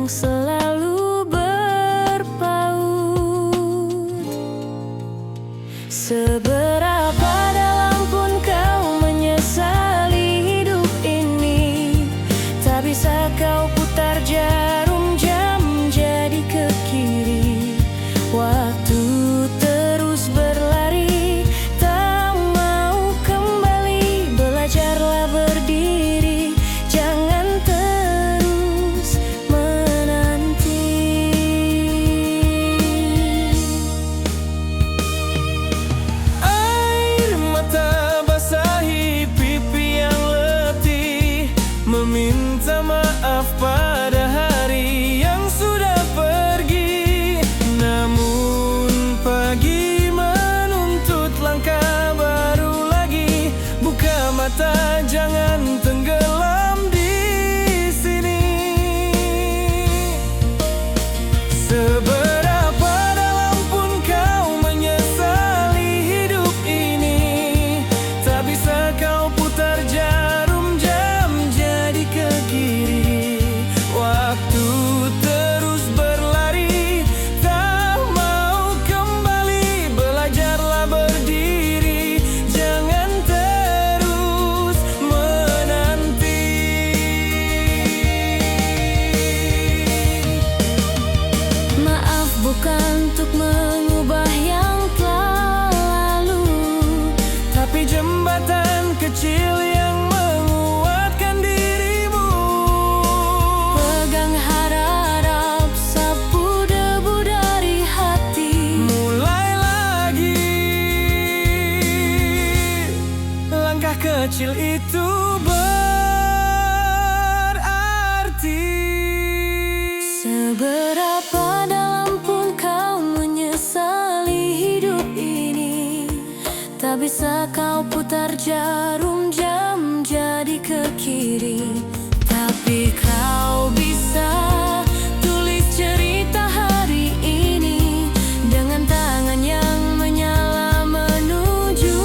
selalu berpaut. Seberapa dalam pun kau menyesali hidup ini, tak bisa kau putar jarum jam jadi ke kiri. Waktu terus berlari, tak mau kembali. Belajarlah berdiri, jangan terus menanti. Air mata basahi pipi yang letih, meminta maaf pada hari yang sudah pergi. Namun pagi menuntut langkah baru lagi. Buka mata, jangan tenggelam di sini. Seberapa dalam pun kau menyesali hidup ini, tak bisa kau putar jarum jam jadi ke kiri. Waktu terus berlari, tak mau kembali. Belajarlah berdiri, jangan terus menanti. Maaf bukan untuk mengubah yang telah lalu, Tapi jembatan kecil yang menguatkan dirimu. pegang harap, sapu debu dari hati. Mulai lagi, langkah kecil itu berarti. Seberapa dalam pun kau menyesali hidup ini, tak bisa kau putar jarum jam jadi ke kiri. Tapi kau bisa tulis cerita hari ini dengan tangan yang menyala menuju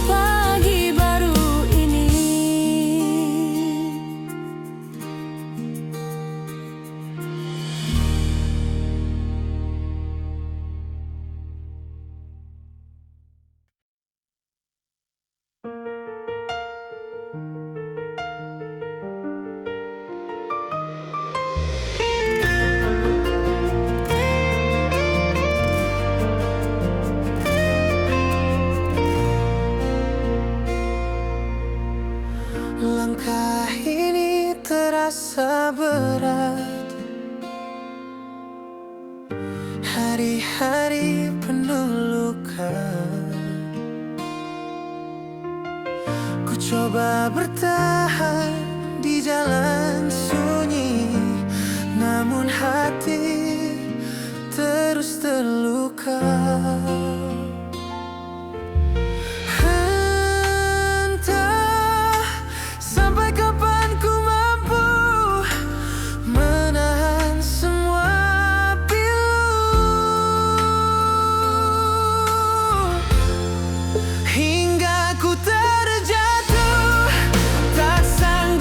pagi baru ini. Langkah ini terasa berat, hari-hari penuh luka. Ku coba bertahan di jalan sunyi, namun hati terus terluka. Entah sampai kapan ku mampu menahan semua pilu, hingga ku terjatuh tak sanggup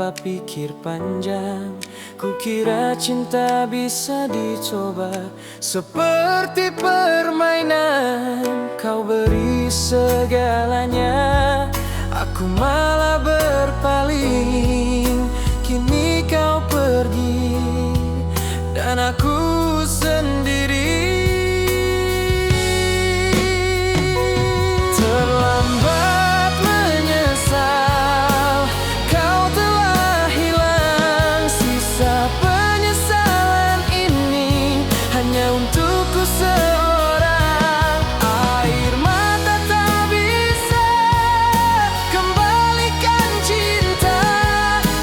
tanpa pikir panjang. Kukira cinta bisa dicoba, seperti permainan. Kau beri segalanya, aku malah berpaling. Kini kau pergi dan aku sendiri. Terlambat menyesal, kau telah hilang. Sisa penyesalan ini hanya untukku seorang. Air mata tak bisa kembalikan cinta.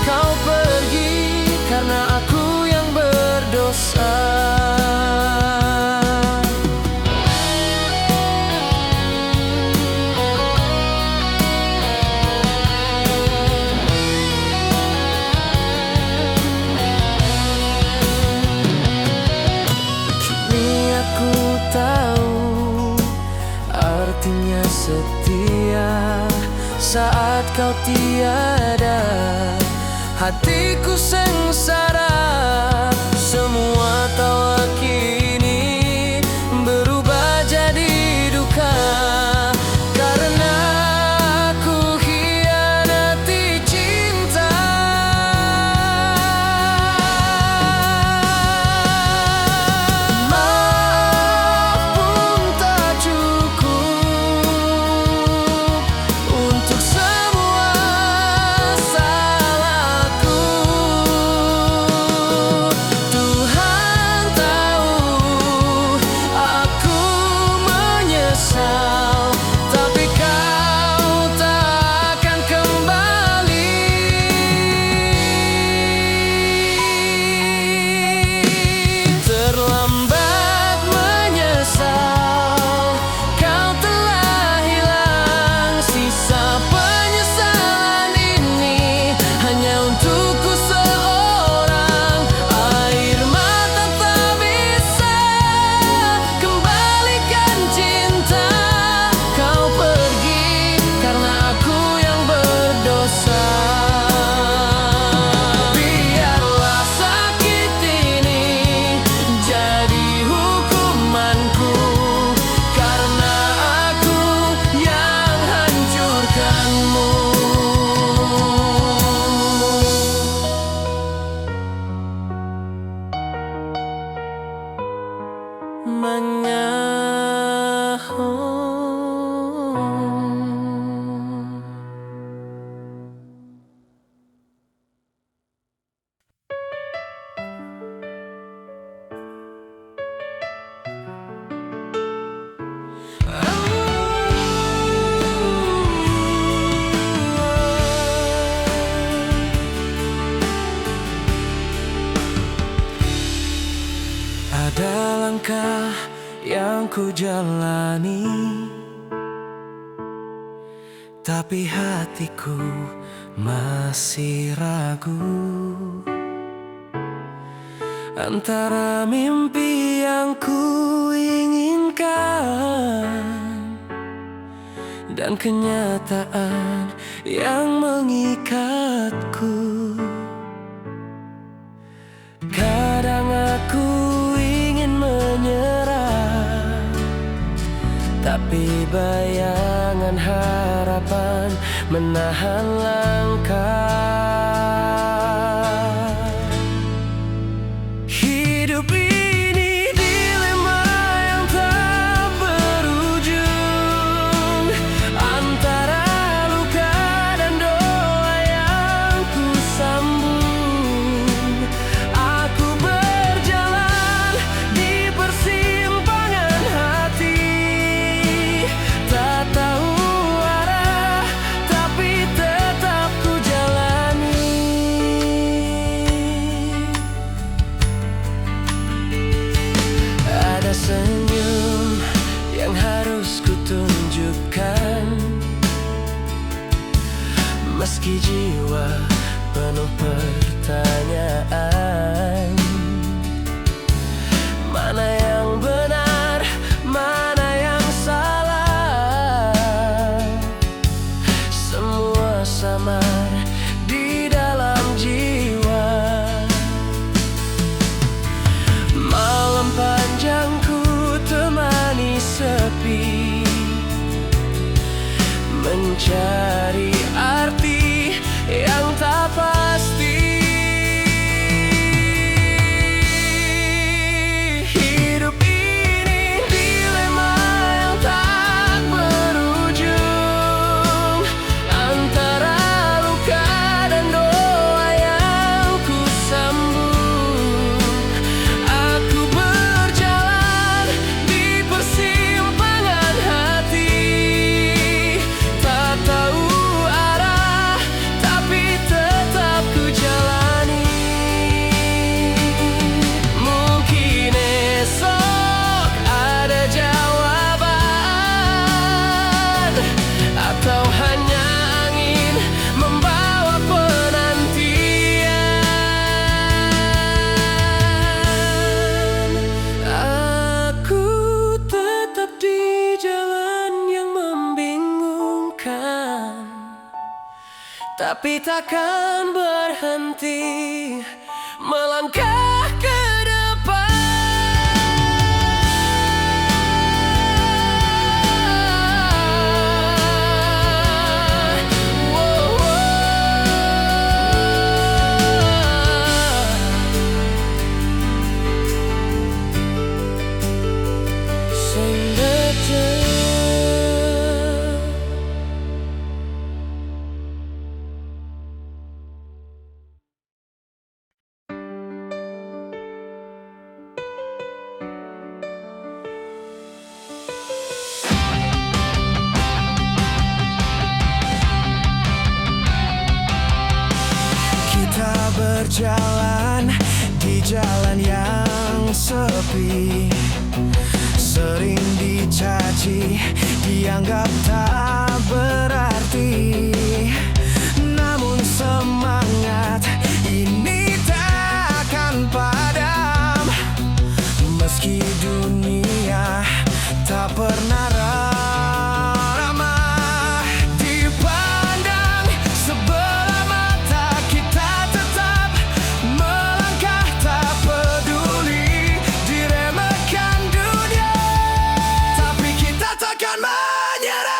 Kau pergi karena aku yang berdosa. Artinya setia saat kau tiada, hatiku sengsara. Semua tawa kini berubah jadi duka, karena aku hianati cinta. Maaf pun tak cukup untuk semua salahku. Tuhan tahu aku menyesal, tapi kau tak akan kembali. Terlambat menyesal, kau telah hilang. Sisa penyesalan ini hanya untukku seorang. Air mata tak bisa kembalikan cinta. Kau pergi karena aku yang berdosa. Biarlah sakit ini jadi hukumanku, karena aku yang hancurkanmu. Ada langkah yang ku jalani, tapi hatiku masih ragu antara mimpi yang ku inginkan dan kenyataan yang mengikatku. Kadang aku ingin menyerah, tapi bayangan harapan menahan langkah. Hidup ini dilema yang tak berujung, antara luka dan doa yang ku sambung. Aku berjalan di persimpangan hati, tak tahu arah, tapi tetap ku jalan. tapi takkan berhenti melangkah ke depan. Sing betul. Kita berjalan di jalan yang sepi, sering dicaci, dianggap tak berarti. Namun semangat ini takkan padam, meski dunia tak pernah ramah. Dipandang sebelah mata, kita tetap melangkah, tak peduli diremehkan dunia, tapi kita takkan menyerah.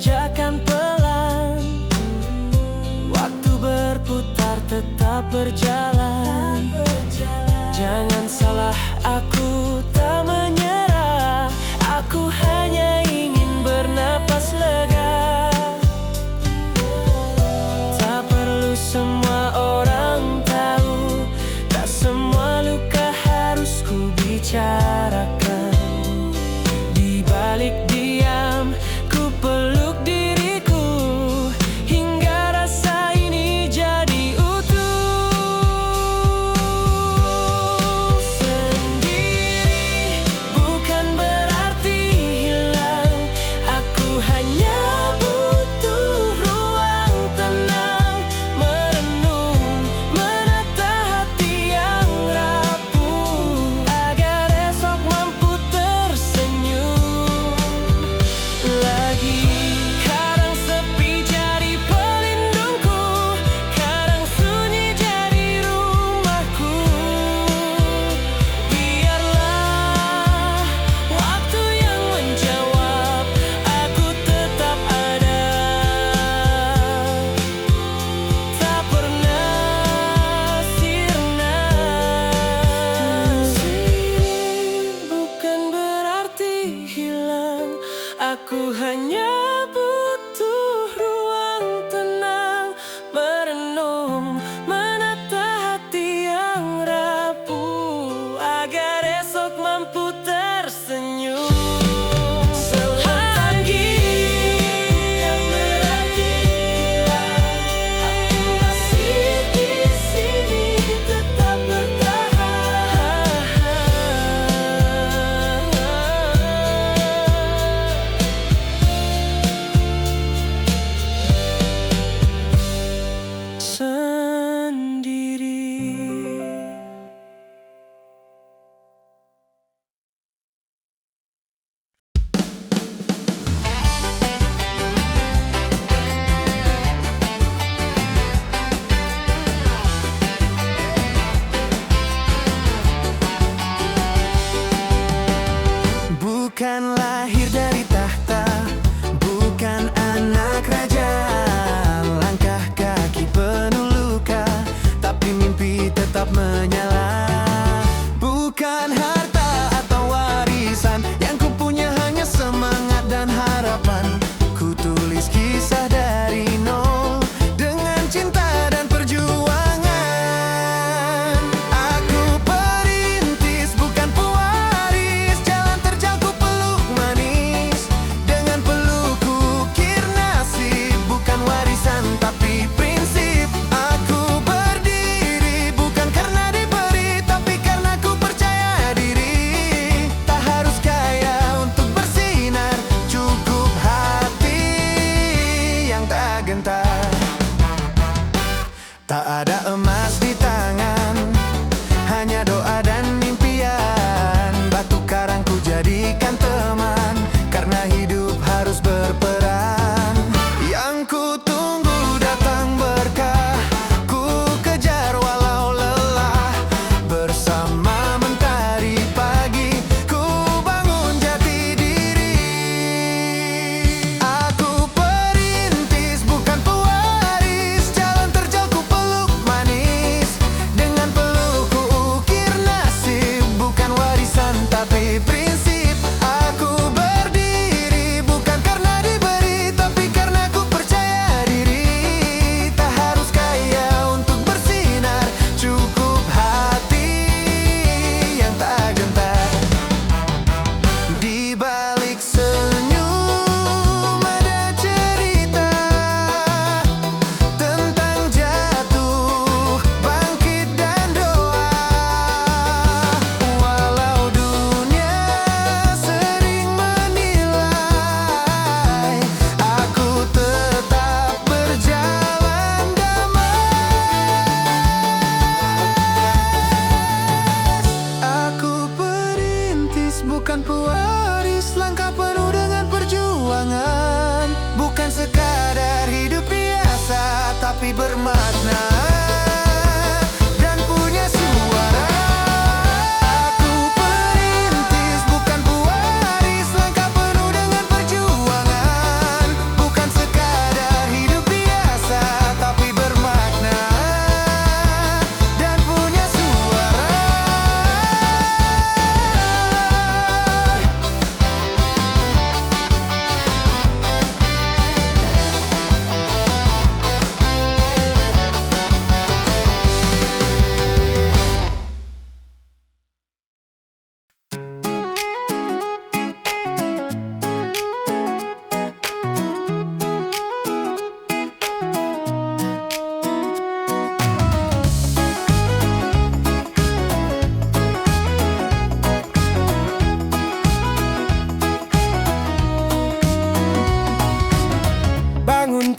kerjakan pelan. Waktu berputar tetap berjalan. Jangan salah, aku tak menyerah. Aku hanya ingin bernapas lega. Tak perlu semua orang tahu, tak semua luka harus ku bicarakan. Di balik diam, ku peluk diriku hingga rasa ini jadi utuh. Sendiri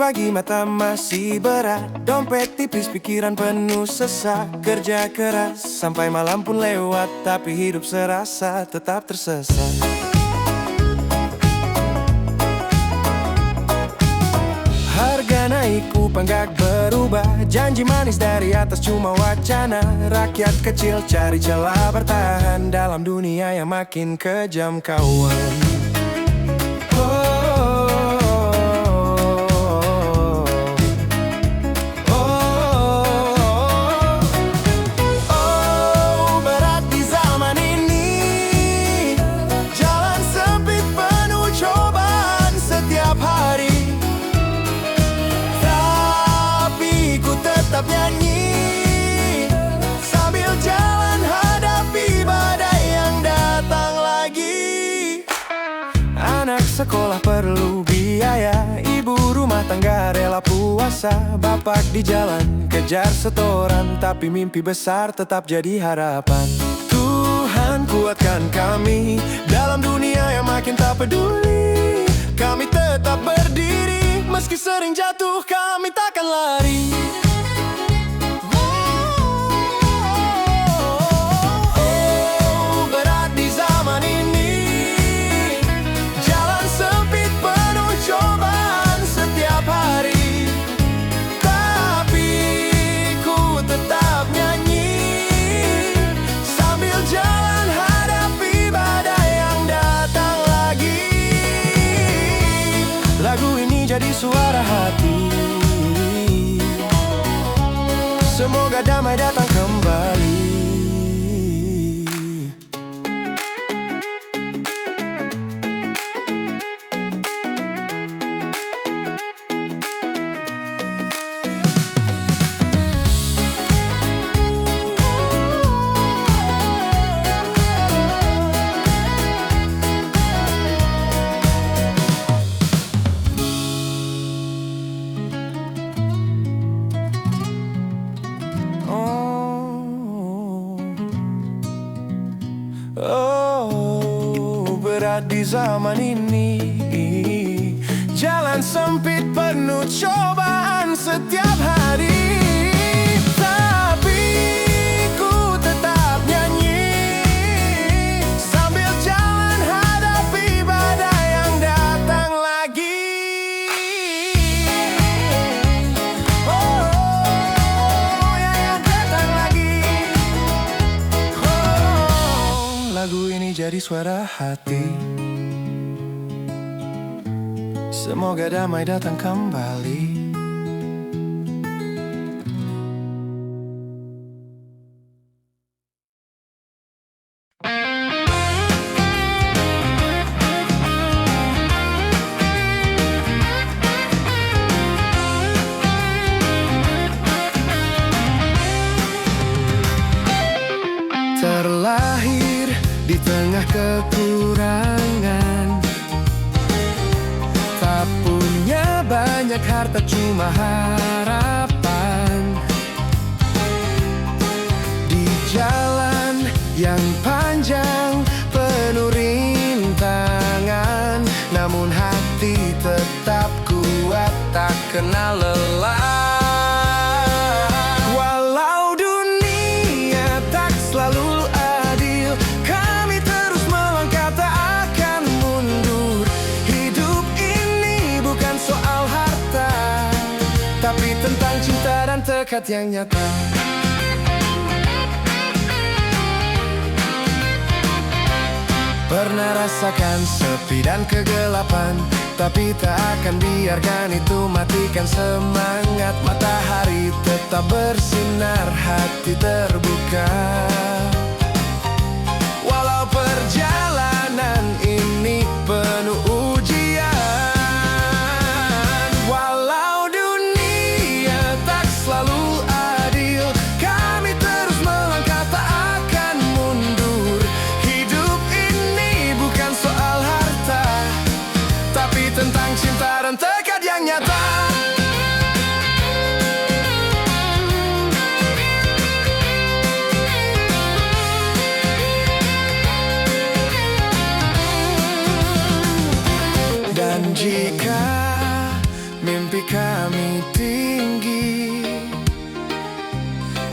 Pagi-pagi mata masih berat, dompet tipis, pikiran penuh sesak. Kerja keras sampai malam pun lewat, tapi hidup serasa tetap tersesat. Harga naik, upah gak berubah, janji manis dari atas cuma wacana. Rakyat kecil cari celah bertahan dalam dunia yang makin kejam, kawan. Nyanyi sambil jalan hadapi badai yang datang lagi. Anak sekolah perlu biaya, ibu rumah tangga rela puasa. Bapak di jalan kejar setoran, tapi mimpi besar tetap jadi harapan. Tuhan kuatkan kami dalam dunia yang makin tak peduli. Kami tetap berdiri, meski sering jatuh kami takkan lari. Jadi suara hati, semoga damai datang kembali. Oh, berat di zaman ini, jalan sempit penuh cobaan setiap hari. Tapi ku tetap nyanyi sambil jalan hadapi badai yang datang lagi. Yang datang lagi. Lagu ini jadi suara hati, semoga damai datang kembali. Terlahir di tengah kekurangan, tak punya banyak harta, cuma harapan. Di jalan yang panjang penuh rintangan, namun hati tetap kuat, tak kenal lelah. Walau dunia tak selalu adil, kami terus melangkah tak akan mundur. Hidup ini bukan soal harta, tapi tentang cinta dan tekad yang nyata. Pernah rasakan sepi dan kegelapan, tapi tak akan biarkan itu matikan semangat. Matahari tetap bersinar, hati terbuka. Walau perjalanan ini penuh ujian, walau dunia tak selalu adil, kami terus melangkah tak akan mundur. Hidup ini bukan soal harta, tapi tentang cinta dan tekad yang nyata. Dan jika mimpi mimpi kami tinggi.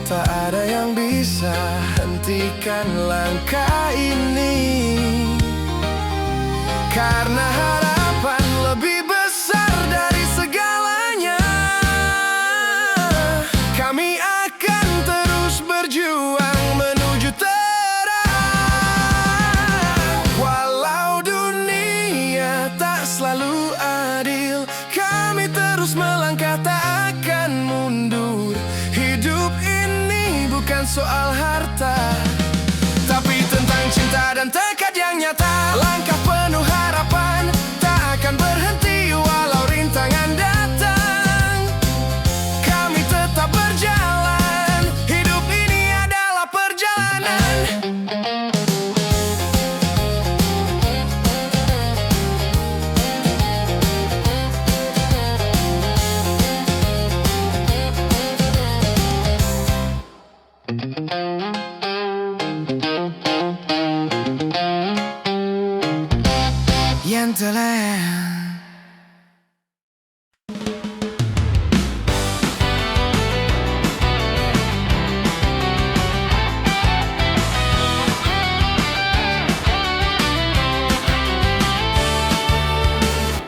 Tak ada yang bisa hentikan langkah ini, karena harapan lebih besar dari segalanya. Kami akan terus berjuang menuju terang. Walau dunia tak selalu adil, kami terus melangkah tak akan mundur. Hidup ini bukan soal harta, tapi tentang cinta dan tekad yang nyata. Langkah penuh harapan tak akan berhenti walau rintangan datang. Kami tetap berjalan, hidup ini adalah perjalanan. Yang telah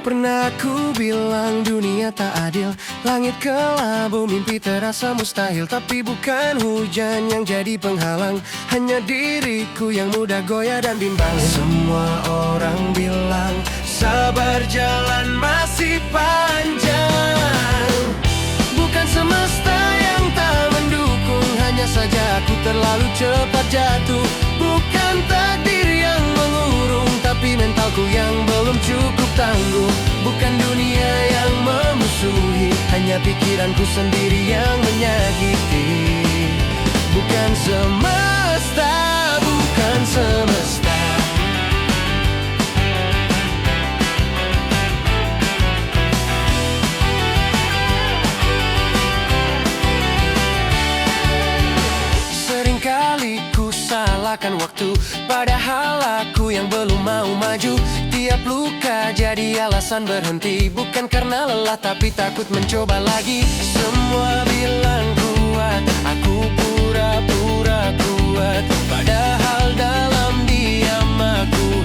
pernah aku bilang dunia tak adil, langit kelabu, mimpi terasa mustahil. Tapi bukan hujan yang jadi penghalang, hanya diriku yang mudah goyah dan bimbang. Semua orang bilang sabar, jalan masih panjang. Bukan semesta yang tak mendukung, hanya saja aku terlalu cepat jatuh. Bukan takdir yang mengurung, tapi mentalku yang belum cukup tangguh. Bukan dunia yang memusuhi, hanya pikiranku sendiri yang menyakiti. Bukan semesta, bukan semesta. Seringkali ku salahkan waktu, padahal aku yang belum mau maju. Tiap luka jadi alasan berhenti, bukan karena lelah tapi takut mencoba lagi. Semua bilang kuat, aku pura-pura kuat, padahal dalam diam aku